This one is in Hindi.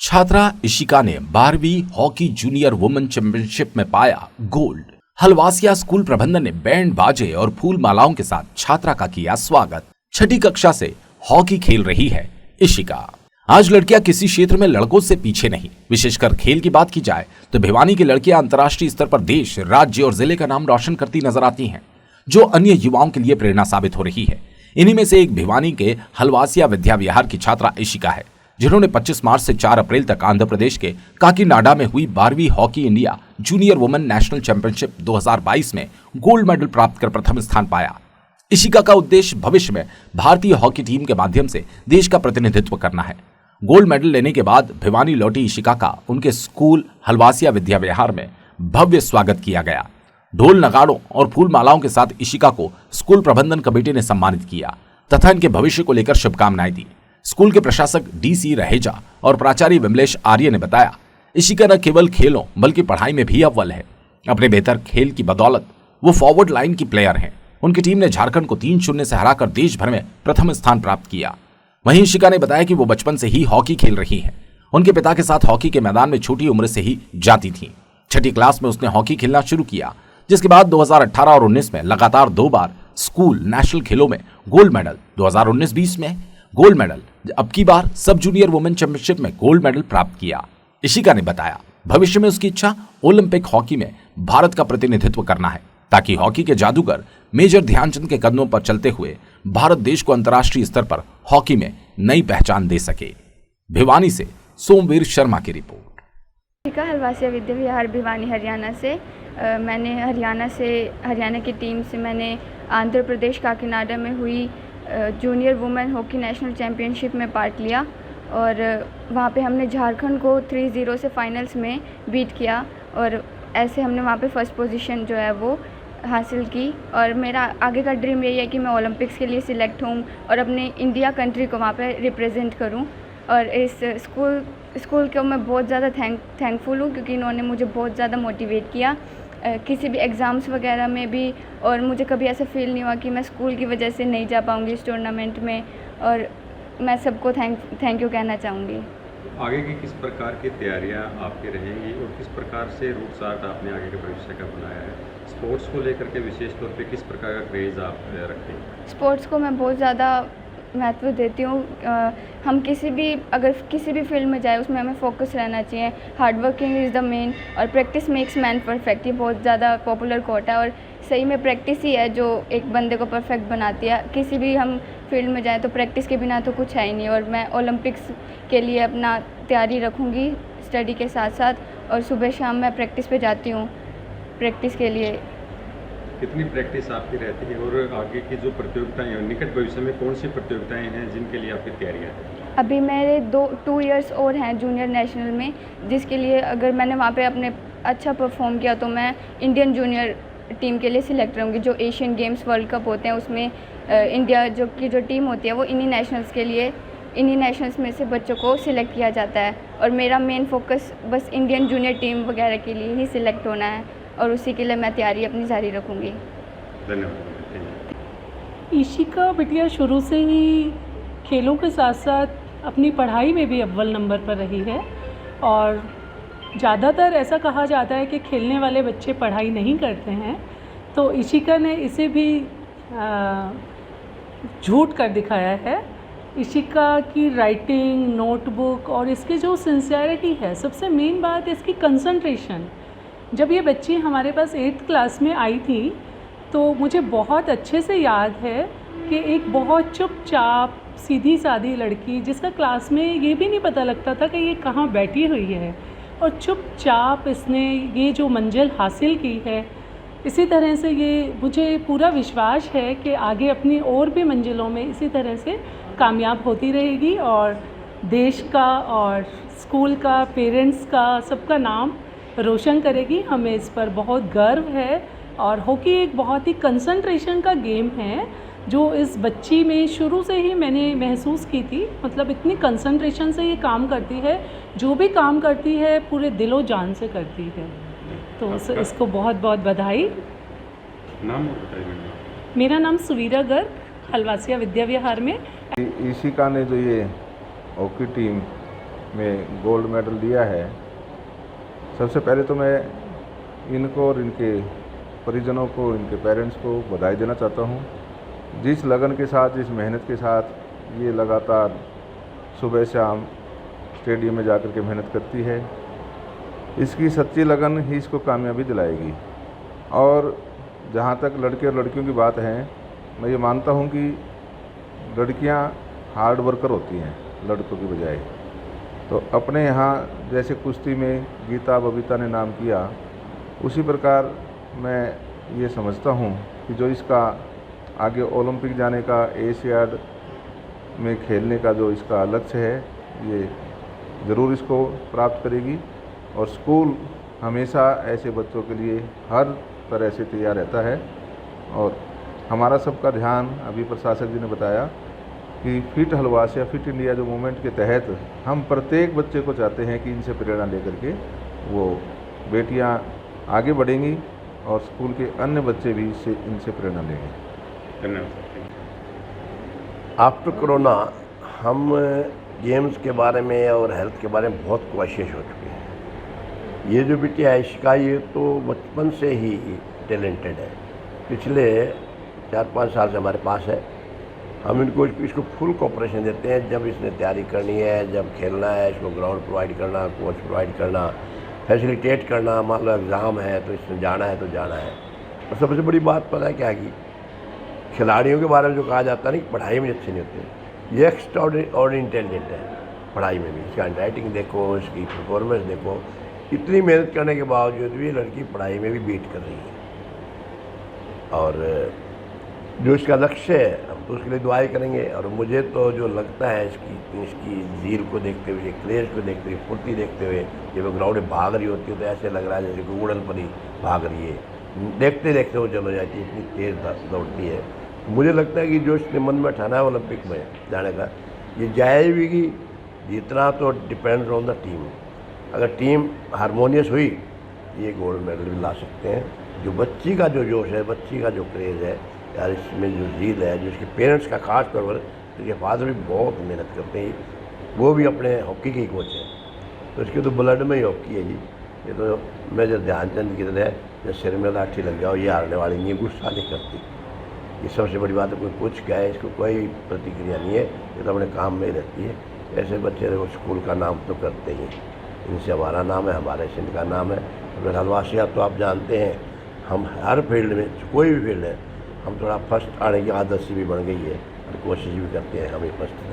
छात्रा इशिका ने 12वीं हॉकी जूनियर वुमेन चैंपियनशिप में पाया गोल्ड। हलवासिया स्कूल प्रबंधन ने बैंड बाजे और फूल मालाओं के साथ छात्रा का किया स्वागत। छठी कक्षा से हॉकी खेल रही है इशिका। आज लड़कियां किसी क्षेत्र में लड़कों से पीछे नहीं। विशेषकर खेल की बात की जाए तो भिवानी की लड़कियां अंतर्राष्ट्रीय स्तर पर देश, राज्य और जिले का नाम रोशन करती नजर आती हैं, जो अन्य युवाओं के लिए प्रेरणा साबित हो रही है। इन्हीं में से एक भिवानी के हलवासिया विद्या विहार की छात्रा इशिका है, जिन्होंने 25 मार्च से 4 अप्रैल तक आंध्र प्रदेश के काकीनाडा में हुई 12वीं hockey India junior women national championship 2022 में गोल्ड मेडल प्राप्त कर प्रथम स्थान पाया। इशिका का उद्देश्य भविष्य में भारतीय हॉकी टीम के माध्यम से देश का प्रतिनिधित्व करना है। गोल्ड मेडल लेने के बाद भिवानी लौटी इशिका का उनके स्कूल हलवासिया विद्या विहार में भव्य स्वागत किया गया। ढोल नगाड़ों और फूल मालाओं के साथ इशिका को स्कूल प्रबंधन कमेटी ने सम्मानित किया तथा इनके भविष्य को लेकर शुभकामनाएं दी। स्कूल के प्रशासक डीसी रहेजा और प्राचार्य विमलेश आर्य ने बताया, इशिका न केवल खेलों बल्कि पढ़ाई में भी अव्वल है। अपने बेहतर खेल की बदौलत वो फॉरवर्ड लाइन की प्लेयर हैं। उनकी टीम ने झारखंड को 3-0 से हराकर देश भर में प्रथम स्थान प्राप्त किया। वहीं इशिका ने बताया कि वो बचपन से ही हॉकी खेल रही हैं। उनके पिता के साथ हॉकी के मैदान में छोटी उम्र से ही जाती थी। छठी क्लास में उसने हॉकी खेलना शुरू किया, जिसके बाद 2018 और 19 में लगातार 2 बार स्कूल नेशनल खेलों में गोल्ड मेडल, 2019-20 में गोल्ड मेडल, अब की बार सब जूनियर वुमेन चैंपियनशिप में गोल्ड मेडल प्राप्त किया। इशिका ने बताया, भविष्य में उसकी इच्छा ओलंपिक हॉकी में भारत का प्रतिनिधित्व करना है, ताकि हॉकी के जादूगर मेजर ध्यानचंद के कदमों पर चलते हुए भारत देश को अंतर्राष्ट्रीय स्तर पर हॉकी में नई पहचान दे सके। भिवानी से सोमवीर शर्मा की रिपोर्ट। इशिका हलवासिया विद्या विहार भिवानी हरियाणा से मैंने हरियाणा की टीम से मैंने आंध्र प्रदेश काकीनाडा में हुई junior women hockey national championship में पार्ट लिया और वहाँ पे हमने झारखंड को 3-0 से फाइनल्स में बीट किया और ऐसे हमने वहाँ पे फर्स्ट पोजीशन जो है वो हासिल की। और मेरा आगे का ड्रीम यही है कि मैं ओलंपिक्स के लिए सिलेक्ट हूँ और अपने इंडिया कंट्री को वहाँ पे रिप्रेजेंट करूँ। और इस स्कूल को मैं बहुत ज़्यादा थैंकफुल हूँ, क्योंकि इन्होंने मुझे बहुत ज़्यादा मोटिवेट किया किसी भी एग्ज़ाम्स वगैरह में भी। और मुझे कभी ऐसा फील नहीं हुआ कि मैं स्कूल की वजह से नहीं जा पाऊँगी इस टूर्नामेंट में। और मैं सबको थैंक यू कहना चाहूँगी। आगे की किस प्रकार की तैयारियां आपकी रहेंगी और किस प्रकार से रूट चार्ट आपने आगे के भविष्य का बनाया है? स्पोर्ट्स को लेकर के विशेष तौर पे किस प्रकार का क्रेज़ आप रखते हैं? स्पोर्ट्स को मैं बहुत ज़्यादा महत्व देती हूँ। हम अगर किसी भी फील्ड में जाए उसमें हमें फोकस रहना चाहिए। Hard working is the main और प्रैक्टिस मेक्स मैन परफेक्ट, ये बहुत ज़्यादा पॉपुलर कोट है और सही में प्रैक्टिस ही है जो एक बंदे को परफेक्ट बनाती है। किसी भी हम फील्ड में जाएँ तो प्रैक्टिस के बिना तो कुछ है ही नहीं। और मैं ओलंपिक्स के लिए अपना तैयारी रखूँगी स्टडी के साथ साथ, और सुबह शाम मैं प्रैक्टिस पे जाती हूँ प्रैक्टिस के लिए। कितनी प्रैक्टिस आपकी रहती है और आगे की जो प्रतियोगिताएं हैं निकट भविष्य में कौन सी प्रतियोगिताएं हैं जिनके लिए आपकी तैयारियां हैं? अभी मेरे 2 इयर्स और हैं जूनियर नेशनल में, जिसके लिए अगर मैंने वहाँ पे अपने अच्छा परफॉर्म किया तो मैं इंडियन जूनियर टीम के लिए सिलेक्ट रहूँगी। जो एशियन गेम्स वर्ल्ड कप होते हैं उसमें इंडिया जो टीम होती है वो इन्हीं नेशनल्स में से बच्चों को सिलेक्ट किया जाता है। और मेरा मेन फोकस बस इंडियन जूनियर टीम वगैरह के लिए ही सिलेक्ट होना है और उसी के लिए मैं तैयारी अपनी जारी रखूँगी। धन्यवाद। इशिका बिटिया शुरू से ही खेलों के साथ साथ अपनी पढ़ाई में भी अव्वल नंबर पर रही है और ज़्यादातर ऐसा कहा जाता है कि खेलने वाले बच्चे पढ़ाई नहीं करते हैं, तो इशिका ने इसे भी झूठ कर दिखाया है। इशिका की राइटिंग, नोटबुक और इसकी जो सिंसियरिटी है, सबसे मेन बात इसकी कंसंट्रेशन। जब ये बच्ची हमारे पास 8th क्लास में आई थी तो मुझे बहुत अच्छे से याद है कि एक बहुत चुपचाप सीधी सादी लड़की, जिसका क्लास में ये भी नहीं पता लगता था कि ये कहाँ बैठी हुई है, और चुपचाप इसने ये जो मंजिल हासिल की है। इसी तरह से ये मुझे पूरा विश्वास है कि आगे अपनी और भी मंजिलों में इसी तरह से कामयाब होती रहेगी और देश का और स्कूल का, पेरेंट्स का, सबका नाम रोशन करेगी। हमें इस पर बहुत गर्व है। और हॉकी एक बहुत ही कंसंट्रेशन का गेम है जो इस बच्ची में शुरू से ही मैंने महसूस की थी। मतलब इतनी कंसंट्रेशन से ये काम करती है, जो भी काम करती है पूरे दिलो जान से करती है। तो इसको बहुत बहुत बधाई। नाम बताइए। मेरा नाम सुवीरा गर्ग, हलवासिया विद्या विहार में। इशिका ने जो ये हॉकी टीम में गोल्ड मेडल लिया है। सबसे पहले तो मैं इनको और इनके परिजनों को, इनके पेरेंट्स को बधाई देना चाहता हूँ। जिस लगन के साथ, जिस मेहनत के साथ ये लगातार सुबह शाम स्टेडियम में जाकर के मेहनत करती है, इसकी सच्ची लगन ही इसको कामयाबी दिलाएगी। और जहाँ तक लड़के और लड़कियों की बात है, मैं ये मानता हूँ कि लड़कियाँ हार्ड वर्कर होती हैं लड़कों की बजाय। तो अपने यहाँ जैसे कुश्ती में गीता बबीता ने नाम किया, उसी प्रकार मैं ये समझता हूँ कि जो इसका आगे ओलंपिक जाने का, एशियाड में खेलने का जो इसका लक्ष्य है, ये ज़रूर इसको प्राप्त करेगी। और स्कूल हमेशा ऐसे बच्चों के लिए हर तरह से तैयार रहता है। और हमारा सबका ध्यान, अभी प्रशासक जी ने बताया कि फिट हलवास या फिट इंडिया जो मूवमेंट के तहत हम प्रत्येक बच्चे को चाहते हैं कि इनसे प्रेरणा लेकर के वो बेटियां आगे बढ़ेंगी और स्कूल के अन्य बच्चे भी इनसे प्रेरणा लेंगे। धन्यवाद। आफ्टर कोरोना हम गेम्स के बारे में और हेल्थ के बारे में बहुत कोशिश हो चुकी है। ये जो बिटिया है इशिका, ये तो बचपन से ही टैलेंटेड है। पिछले 4-5 साल से हमारे पास है। हम इसको फुल कोऑपरेशन देते हैं। जब इसने तैयारी करनी है, जब खेलना है, इसको ग्राउंड प्रोवाइड करना, कोच प्रोवाइड करना, फैसिलिटेट करना। मान लो एग्ज़ाम है तो इसमें जाना है तो जाना है। और सबसे बड़ी बात पता है क्या है कि खिलाड़ियों के बारे में जो कहा जाता है ना कि पढ़ाई में अच्छे नहीं होते, ये एक्स्ट्राऑर्डिनरी इंटेलिजेंट है पढ़ाई में भी। इसका हैंडराइटिंग देखो, इसकी परफॉर्मेंस देखो। इतनी मेहनत करने के बावजूद भी लड़की पढ़ाई में भी बीट कर रही है। और जो इसका लक्ष्य है, हम तो उसके लिए दुआएं करेंगे। और मुझे तो जो लगता है इसकी ज़ील को देखते हुए, क्रेज को देखते हुए, फुर्ती देखते हुए, जब वो ग्राउंड में भाग रही होती है तो ऐसे लग रहा है जैसे उड़न परी भाग रही है। देखते देखते वो चलो जाती है, इतनी तेज़ दौड़ती है। मुझे लगता है कि जो इसने मन में ठाना है ओलंपिक में जाने का, ये जाएगी। जितना तो डिपेंड्स ऑन द टीम। अगर टीम हारमोनियस हुई, ये गोल्ड मेडल भी ला सकते हैं। जो बच्ची का जो जोश है, बच्ची का जो क्रेज़ है यार, इसमें जो ज़ील है, जो इसके पेरेंट्स का खास तौर पर, इसके फादर भी बहुत मेहनत करते हैं। वो भी अपने हॉकी के ही कोच हैं, तो इसके तो ब्लड में ही हॉकी है जी। ये तो मेजर ध्यानचंद की तरह जब सिर में लाठी लग जाओ, ये हारने वाली नहीं है, गुस्सा नहीं करती। ये सबसे बड़ी बात है। कोई पूछ क्या है, इसको कोई प्रतिक्रिया नहीं है, ये तो अपने काम में ही रहती है। ऐसे बच्चे वो स्कूल का नाम तो करते ही। इनसे हमारा नाम है, हमारे से इनका नाम है। अगर हलवासिया तो आप जानते हैं, हम हर फील्ड में, कोई भी फील्ड है, हम थोड़ा फर्स्ट आने की आदत सी भी बन गई है और कोशिश भी करते हैं हमें फर्स्ट